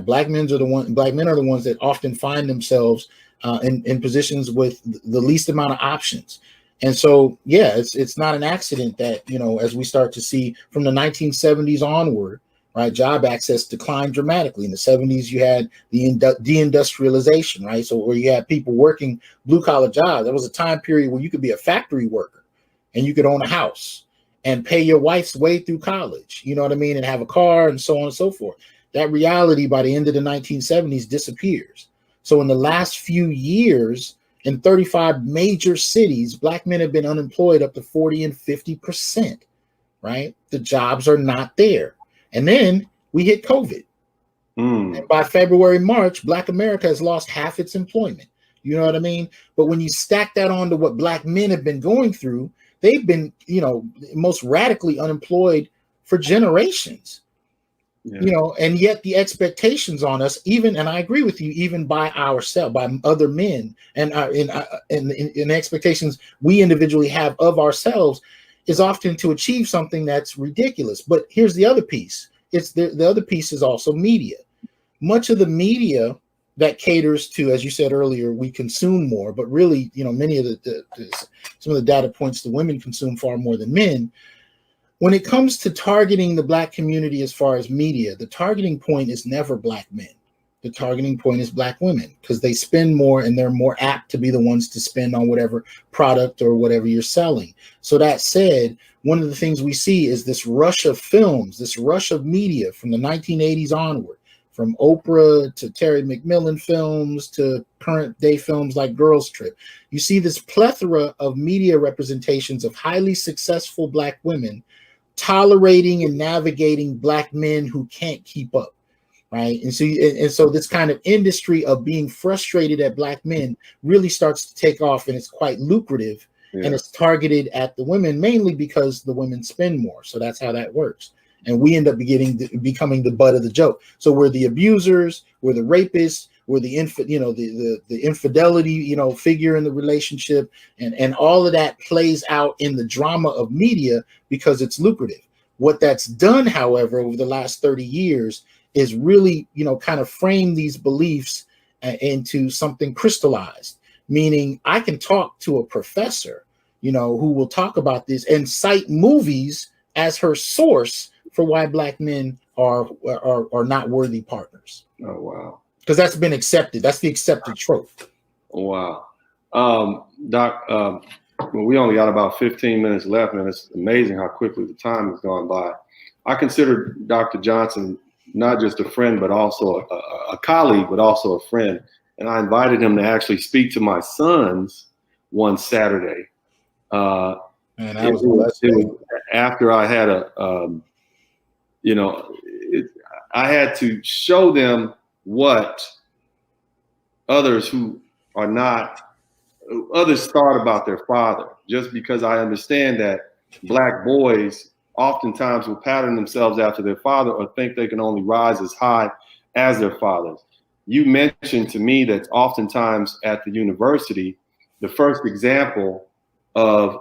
Speaker 2: Black men are the ones that often find themselves in positions with the least amount of options. And so, yeah, it's not an accident that, you know, as we start to see from the 1970s onward, right, job access declined dramatically. In the 70s, you had the deindustrialization, right? So where you had people working blue collar jobs. There was a time period where you could be a factory worker and you could own a house and pay your wife's way through college, you know what I mean, and have a car and so on and so forth. That reality by the end of the 1970s disappears. So in the last few years, in 35 major cities, Black men have been unemployed up to 40 and 50%, right? The jobs are not there. And then we hit COVID. And by February, March, Black America has lost half its employment. You know what I mean? But when you stack that onto what Black men have been going through, they've been, you know, most radically unemployed for generations. Yeah. You know, and yet the expectations on us, even, and I agree with you, even by ourselves, by other men, and in expectations we individually have of ourselves, is often to achieve something that's ridiculous. But here's the other piece. It's the other piece is also media. Much of the media that caters to, as you said earlier, we consume more, but really, you know, many of some of the data points to women consume far more than men. when it comes to targeting the Black community as far as media, the targeting point is never Black men. The targeting point is Black women, because they spend more and they're more apt to be the ones to spend on whatever product or whatever you're selling. So that said, one of the things we see is this rush of films, this rush of media from the 1980s onward, from Oprah to Terry McMillan films to current day films like Girls Trip. You see this plethora of media representations of highly successful Black women tolerating and navigating Black men who can't keep up. Right. And so this kind of industry of being frustrated at Black men really starts to take off, and it's quite lucrative. Yeah. And it's targeted at the women mainly because the women spend more. So that's how that works. And we end up becoming the butt of the joke. So we're the abusers, we're the rapists, we're the infidelity, figure in the relationship. And all of that plays out in the drama of media because it's lucrative. What that's done, however, over the last 30 years is really, kind of frame these beliefs into something crystallized, meaning I can talk to a professor, who will talk about this and cite movies as her source for why Black men are not worthy partners.
Speaker 1: Oh, wow.
Speaker 2: Because that's been accepted. That's the accepted trope.
Speaker 1: Wow. Doc, we only got about 15 minutes left, and it's amazing how quickly the time has gone by. I consider Dr. Johnson not just a friend, but also a colleague, but also a friend. And I invited him to actually speak to my sons one Saturday. Man, that was after I had I had to show them what others thought about their father, just because I understand that Black boys oftentimes will pattern themselves after their father or think they can only rise as high as their fathers. You mentioned to me that oftentimes at the university, the first example of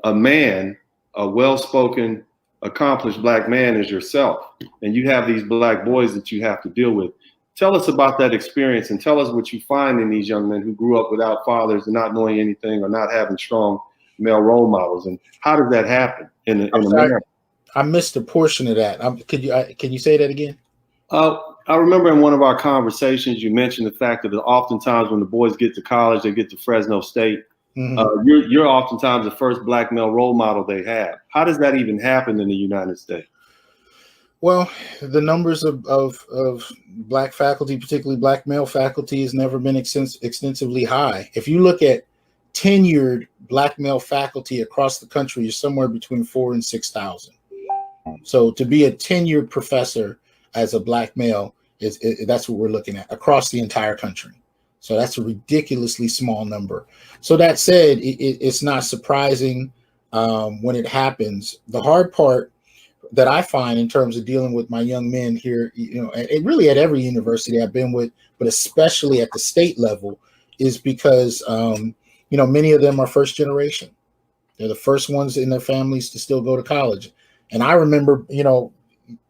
Speaker 1: a man, a well-spoken, accomplished Black man is yourself. And you have these Black boys that you have to deal with. Tell us about that experience and tell us what you find in these young men who grew up without fathers and not knowing anything or not having strong male role models. And how does that happen in America?
Speaker 2: I missed a portion of that. Can you say that again?
Speaker 1: I remember in one of our conversations, you mentioned the fact that oftentimes when the boys get to college, they get to Fresno State. Mm-hmm. You're oftentimes the first Black male role model they have. How does that even happen in the United States?
Speaker 2: Well, the numbers of Black faculty, particularly Black male faculty, has never been extensively high. If you look at tenured Black male faculty across the country, is somewhere between 4,000 and 6,000. So to be a tenured professor as a Black male that's what we're looking at across the entire country. So that's a ridiculously small number. So that said, it's not surprising when it happens. The hard part that I find in terms of dealing with my young men here, really at every university I've been with, but especially at the state level, is because many of them are first generation. They're the first ones in their families to still go to college. And I remember,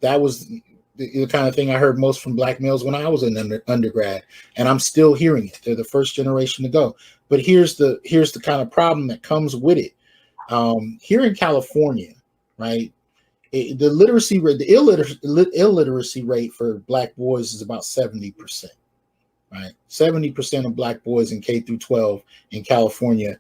Speaker 2: that was the kind of thing I heard most from Black males when I was an undergrad, and I'm still hearing it. They're the first generation to go. But here's the kind of problem that comes with it. Here in California, right, the literacy rate, the illiteracy rate for Black boys is about 70%. Right, 70% of Black boys in K through 12 in California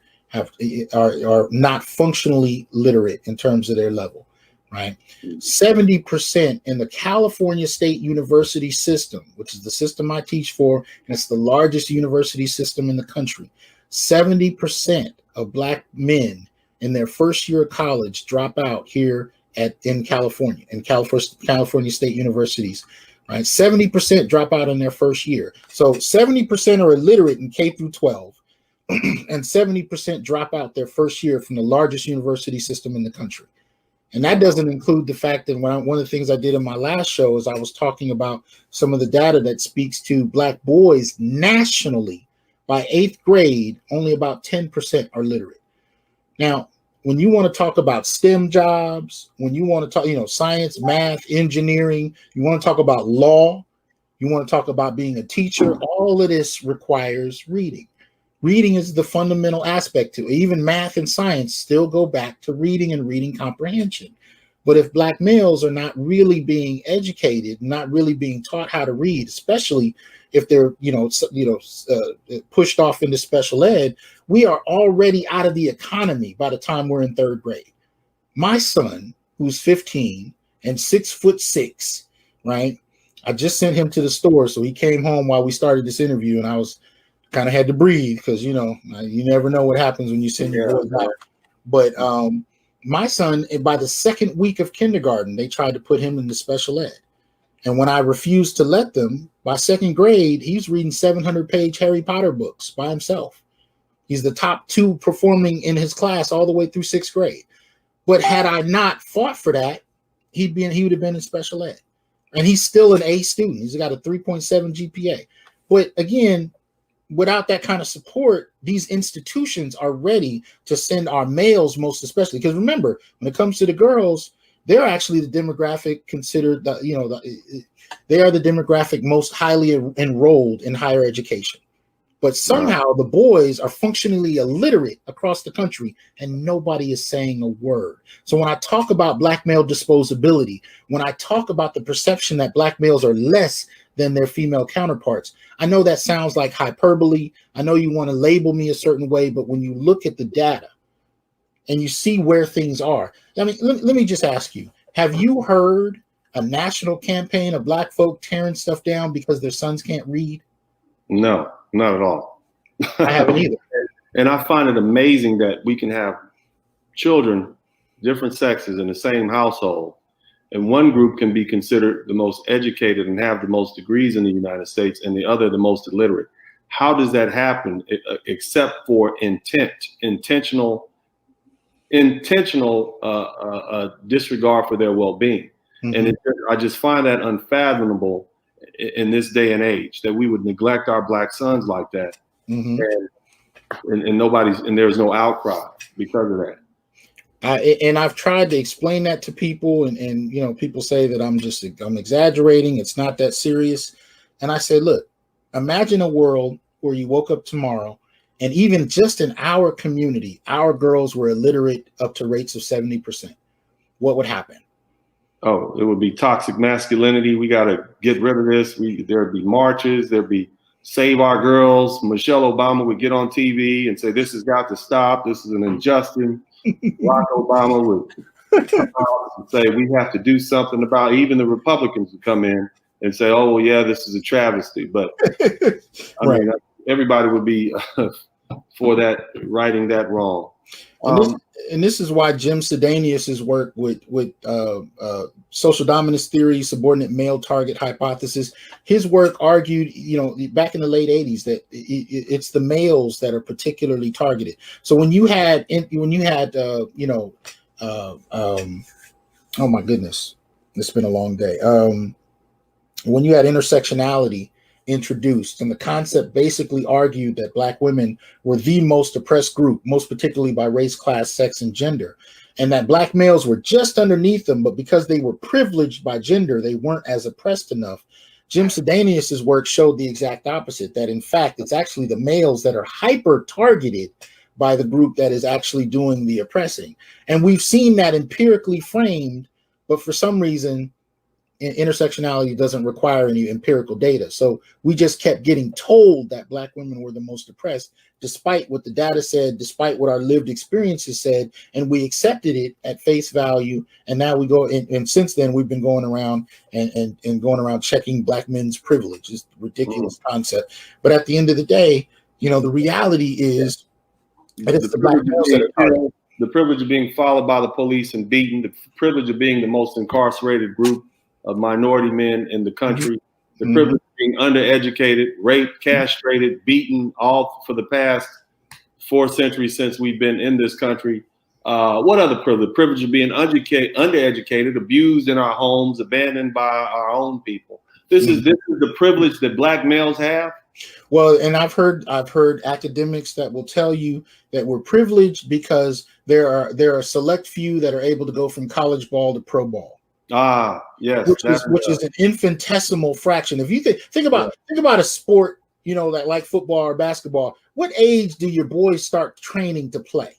Speaker 2: are not functionally literate in terms of their level. Right, 70% in the California State University system, which is the system I teach for, and it's the largest university system in the country. 70% of Black men in their first year of college drop out here in California, in California State Universities. Right, 70% drop out in their first year. So 70% are illiterate in K through 12, and 70% drop out their first year from the largest university system in the country. And that doesn't include the fact that one of the things I did in my last show is I was talking about some of the data that speaks to Black boys nationally. By 8th grade, only about 10% are literate. Now, when you want to talk about STEM jobs, when you want to talk, science, math, engineering, you want to talk about law, you want to talk about being a teacher, all of this requires reading. Reading is the fundamental aspect to it. Even math and science still go back to reading and reading comprehension. But if Black males are not really being educated, not really being taught how to read, especially if they're pushed off into special ed, we are already out of the economy by the time we're in third grade. My son, who's 15 and 6'6", right? I just sent him to the store, so he came home while we started this interview, and I was kind of had to breathe because you never know what happens when you send your boys out. But my son, by the second week of kindergarten, they tried to put him into special ed. And when I refused to let them, by second grade, he's reading 700-page Harry Potter books by himself. He's the top 2 performing in his class all the way through 6th grade. But had I not fought for that, he would have been in special ed. And he's still an A student. He's got a 3.7 GPA. But again, without that kind of support, these institutions are ready to send our males, most especially. Because remember, when it comes to the girls, they're actually the demographic considered, they are the demographic most highly enrolled in higher education. But somehow the boys are functionally illiterate across the country and nobody is saying a word. So when I talk about Black male disposability, when I talk about the perception that Black males are less than their female counterparts, I know that sounds like hyperbole. I know you want to label me a certain way, but when you look at the data and you see where things are, I mean, let me just ask you, have you heard a national campaign of Black folk tearing stuff down because their sons can't read?
Speaker 1: No, not at all.
Speaker 2: I haven't either.
Speaker 1: And I find it amazing that we can have children, different sexes in the same household, and one group can be considered the most educated and have the most degrees in the United States, and the other the most illiterate. How does that happen except for intentional disregard for their well-being? Mm-hmm. And I just find that unfathomable in this day and age that we would neglect our Black sons like that. Mm-hmm. and there's no outcry because of that.
Speaker 2: And I've tried to explain that to people, and people say that I'm exaggerating. It's not that serious. And I say, look, imagine a world where you woke up tomorrow and even just in our community, our girls were illiterate up to rates of 70%. What would happen?
Speaker 1: Oh, it would be toxic masculinity. We got to get rid of this. There'd be marches. There'd be save our girls. Michelle Obama would get on TV and say, this has got to stop. This is an injustice. Barack Obama would say, we have to do something about it. Even the Republicans would come in and say, oh, well, yeah, this is a travesty. But I mean, everybody would be for that, righting that wrong.
Speaker 2: And this is why Jim Sedanius's work with social dominance theory, subordinate male target hypothesis, his work argued, back in the late 80s that it's the males that are particularly targeted. So when you had oh my goodness, it's been a long day. When you had intersectionality introduced, and the concept basically argued that Black women were the most oppressed group, most particularly by race, class, sex, and gender, and that Black males were just underneath them, but because they were privileged by gender, they weren't as oppressed enough. Jim Sedanius's work showed the exact opposite, that in fact, it's actually the males that are hyper targeted by the group that is actually doing the oppressing. And we've seen that empirically framed, but for some reason, intersectionality doesn't require any empirical data. So we just kept getting told that Black women were the most oppressed, despite what the data said, despite what our lived experiences said, and we accepted it at face value. And now we go, and since then we've been going around and going around checking Black men's privilege. It's a ridiculous concept. But at the end of the day, the reality is that it's the Black males that are targeted.
Speaker 1: The privilege of being followed by the police and beaten, the privilege of being the most incarcerated group of minority men in the country, the privilege of being undereducated, raped, castrated, beaten, all for the past 4 centuries since we've been in this country. What other privilege? The privilege of being undereducated, abused in our homes, abandoned by our own people. This is the privilege that Black males have.
Speaker 2: Well, and I've heard academics that will tell you that we're privileged because there are a select few that are able to go from college ball to pro ball.
Speaker 1: Ah, yes,
Speaker 2: which is an infinitesimal fraction. If you think about a sport, like football or basketball, what age do your boys start training to play?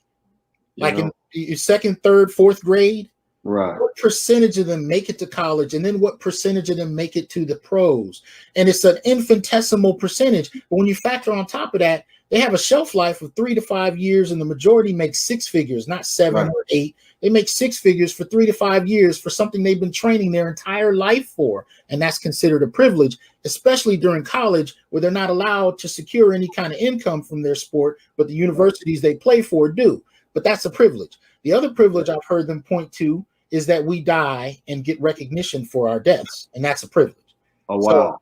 Speaker 2: Like in your 2nd, 3rd, 4th grade?
Speaker 1: Right.
Speaker 2: What percentage of them make it to college, and then what percentage of them make it to the pros? And it's an infinitesimal percentage. But when you factor on top of that, they have a shelf life of 3 to 5 years, and the majority make 6 figures, not 7 or 8. They make 6 figures for 3 to 5 years for something they've been training their entire life for. And that's considered a privilege, especially during college, where they're not allowed to secure any kind of income from their sport, but the universities they play for do. But that's a privilege. The other privilege I've heard them point to is that we die and get recognition for our deaths, and that's a privilege.
Speaker 1: Oh, wow.
Speaker 2: So,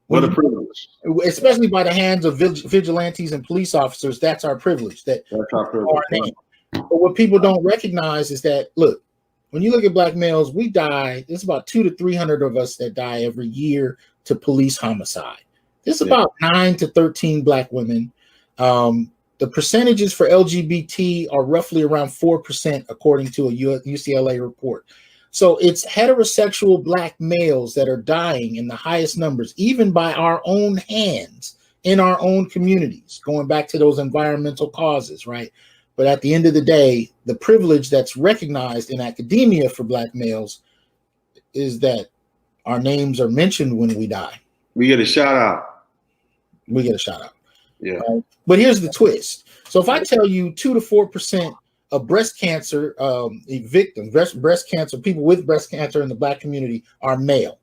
Speaker 1: what a privilege.
Speaker 2: Especially by the hands of vigilantes and police officers, that's our privilege. That's our privilege. But what people don't recognize is that, look, when you look at Black males, we die. There's about 200 to 300 of us that die every year to police homicide. There's about 9 to 13 Black women. The percentages for LGBT are roughly around 4%, according to a UCLA report. So it's heterosexual Black males that are dying in the highest numbers, even by our own hands in our own communities, going back to those environmental causes, right? But at the end of the day, the privilege that's recognized in academia for Black males is that our names are mentioned when we die.
Speaker 1: We get a shout out.
Speaker 2: We get a shout out.
Speaker 1: Yeah.
Speaker 2: But here's the twist. So if I tell you 2 to 4% of breast cancer victims, breast cancer, people with breast cancer in the Black community are male,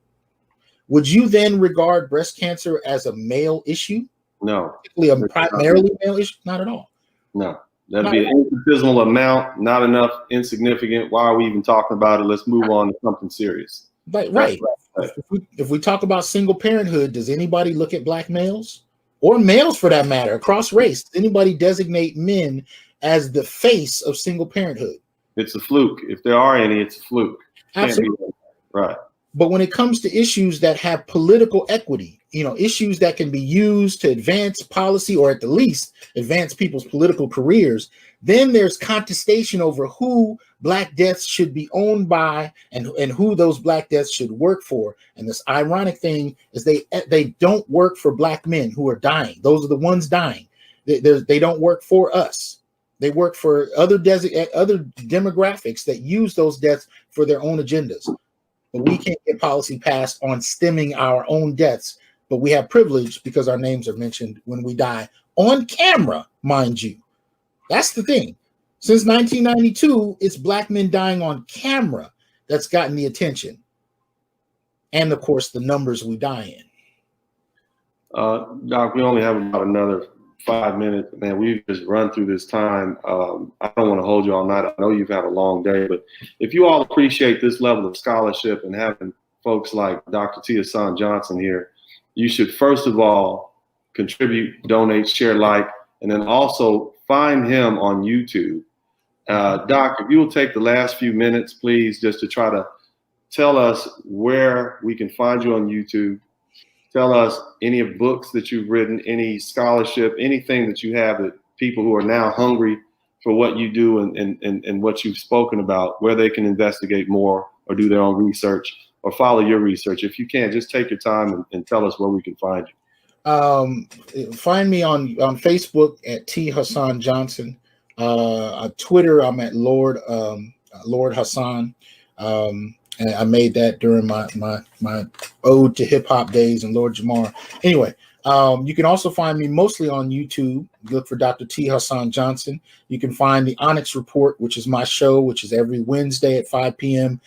Speaker 2: would you then regard breast cancer as a male issue?
Speaker 1: No.
Speaker 2: Particularly a primarily male issue? Not at all.
Speaker 1: No. That'd be an infinitesimal amount, not enough, insignificant. Why are we even talking about it? Let's move on to something serious.
Speaker 2: Right. If we talk about single parenthood, does anybody look at Black males? Or males for that matter, across race? Does anybody designate men as the face of single parenthood?
Speaker 1: It's a fluke. If there are any, it's a fluke.
Speaker 2: Absolutely.
Speaker 1: Right.
Speaker 2: But when it comes to issues that have political equity, issues that can be used to advance policy or at the least advance people's political careers, then there's contestation over who Black deaths should be owned by and who those Black deaths should work for. And this ironic thing is they don't work for Black men who are dying. Those are the ones dying. They don't work for us. They work for other demographics that use those deaths for their own agendas. But we can't get policy passed on stemming our own deaths. But we have privilege because our names are mentioned when we die on camera, mind you. That's the thing. Since 1992, it's Black men dying on camera that's gotten the attention. And of course, the numbers we die in.
Speaker 1: Doc, we only have about another 5 minutes. Man, we've just run through this time. I don't want to hold you all night. I know you've had a long day, but if you all appreciate this level of scholarship and having folks like Dr. T. Hasan Johnson here, you should first of all contribute, donate, share, like, and then also find him on YouTube. Doc, if you will take the last few minutes, please, just to try to tell us where we can find you on YouTube. Tell us any of books that you've written, any scholarship, anything that you have that people who are now hungry for what you do and what you've spoken about, where they can investigate more or do their own research or follow your research. If you can, just take your time and tell us where we can find you.
Speaker 2: Find me on Facebook at T. Hasan Johnson. On Twitter, I'm at Lord Hasan. And I made that during my ode to hip hop days and Lord Jamar. Anyway, you can also find me mostly on YouTube. Look for Dr. T. Hasan Johnson. You can find the ONYX Report, which is my show, which is every Wednesday at 5 p.m.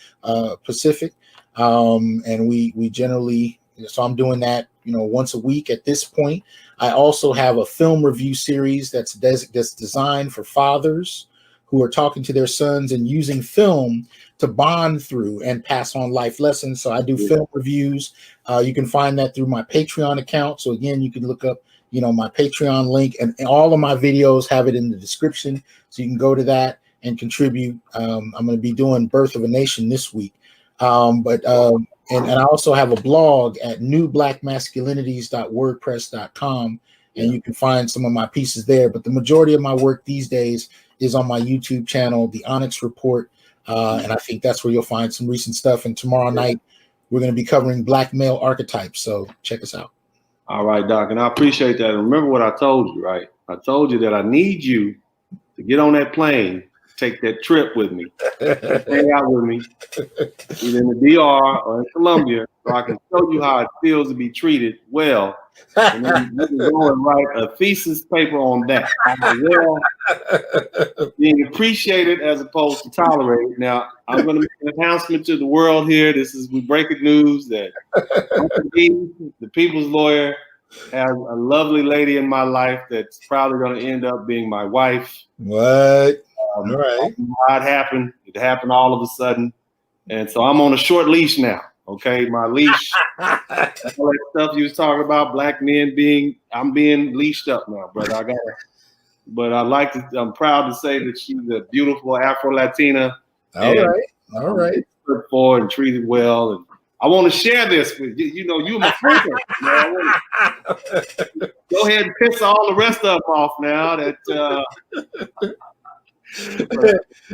Speaker 2: Pacific. And we generally, so I'm doing that, once a week at this point. I also have a film review series that's designed for fathers who are talking to their sons and using film to bond through and pass on life lessons. So I do film reviews. You can find that through my Patreon account. So again, you can look up, my Patreon link, and all of my videos have it in the description. So you can go to that and contribute. I'm going to be doing Birth of a Nation this week. And I also have a blog at newblackmasculinities.wordpress.com, and you can find some of my pieces there. But the majority of my work these days is on my YouTube channel, the ONYX Report. And I think that's where you'll find some recent stuff. And tomorrow night, we're going to be covering Black male archetypes. So check us out.
Speaker 1: All right, Doc. And I appreciate that. And remember what I told you, right? I told you that I need you to get on that plane take that trip with me, hang out with me, either in the DR or in Colombia, so I can show you how it feels to be treated well. And then you can go and write a thesis paper on that. Well, being appreciated as opposed to tolerated. Now, I'm going to make an announcement to the world here. We breaking news that the people's lawyer has a lovely lady in my life that's probably going to end up being my wife.
Speaker 2: What? All right.
Speaker 1: How it happened. It happened all of a sudden. And so I'm on a short leash now. Okay, my leash, all that stuff you was talking about, black men I'm being leashed up now, brother. But I'm proud to say that she's a beautiful Afro-Latina.
Speaker 2: All right.
Speaker 1: Put forward and treated well. And I want to share this with you. You know, you're my friend. Go ahead and piss all the rest of them off now.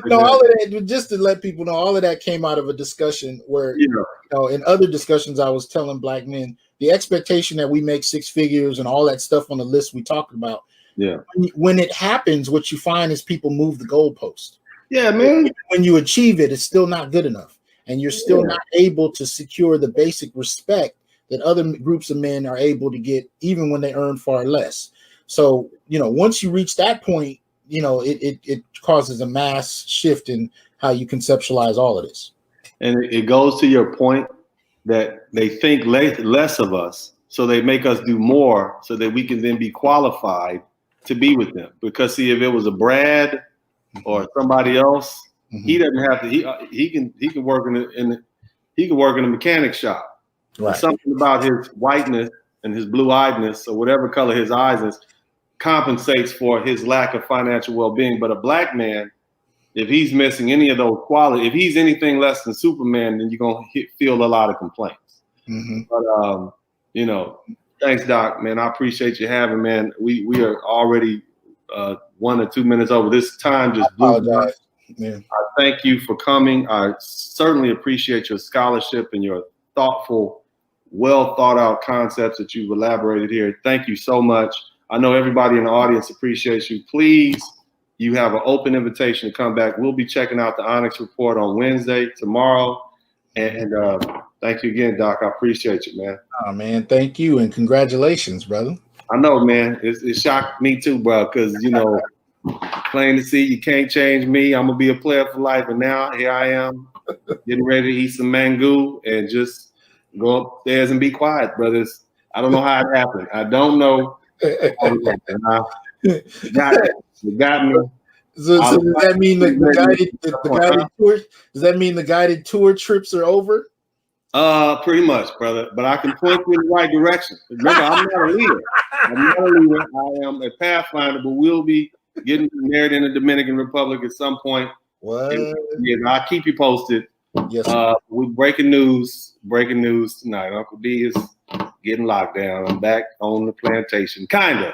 Speaker 2: No, all of that, just to let people know, all of that came out of a discussion where, you know, in other discussions, I was telling black men the expectation that we make six figures and all that stuff on the list we talked about.
Speaker 1: Yeah.
Speaker 2: When it happens, what you find is people move the goalpost.
Speaker 1: Yeah, man.
Speaker 2: When you achieve it, it's still not good enough. And you're still not able to secure the basic respect that other groups of men are able to get, even when they earn far less. So, you know, once you reach that point, you know, it causes a mass shift in how you conceptualize all of this. And
Speaker 1: it goes to your point that they think less of us, so they make us do more so that we can then be qualified to be with them. Because see, if it was a Brad or somebody else, he doesn't have to. He can work in a mechanic shop.
Speaker 2: Right.
Speaker 1: Something about his whiteness and his blue-eyedness or whatever color his eyes is compensates for his lack of financial well-being. But a black man, if he's missing any of those qualities, if he's anything less than Superman, then you're gonna feel a lot of complaints. But you know, thanks, Doc, man. I appreciate you having, man. We are already 1 or 2 minutes over. This time just blew by. I thank you for coming. I certainly appreciate your scholarship and your thoughtful, well thought out concepts that you've elaborated here. Thank you so much. I know everybody in the audience appreciates you. Please, you have an open invitation to come back. We'll be checking out the ONYX report on Wednesday, tomorrow. And thank you again, Doc. I appreciate you, man.
Speaker 2: Oh, man, thank you. And congratulations, brother.
Speaker 1: I know, man. It shocked me too, bro, because, you know, plain to see, you can't change me. I'm going to be a player for life. And now here I am getting ready to eat some mango and just go upstairs and be quiet, brothers. I don't know how it happened. I don't know. You got me.
Speaker 2: So does that mean the guided tour? Does that mean the guided tour trips are over?
Speaker 1: Pretty much, brother. But I can point you in the right direction. Remember, I'm not a leader. I am a pathfinder, but we'll be getting married in the Dominican Republic at some point.
Speaker 2: What?
Speaker 1: I'll keep you posted.
Speaker 2: Yes.
Speaker 1: We're breaking news tonight. Uncle D is getting locked down. I'm back on the plantation. Kind of.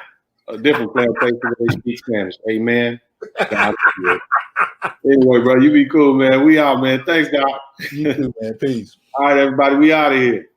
Speaker 1: A different plantation where they speak Spanish. Amen. Anyway, bro, you be cool, man. We out, man. Thanks, Doc.
Speaker 2: You too, man. Peace.
Speaker 1: All right, everybody. We out of here.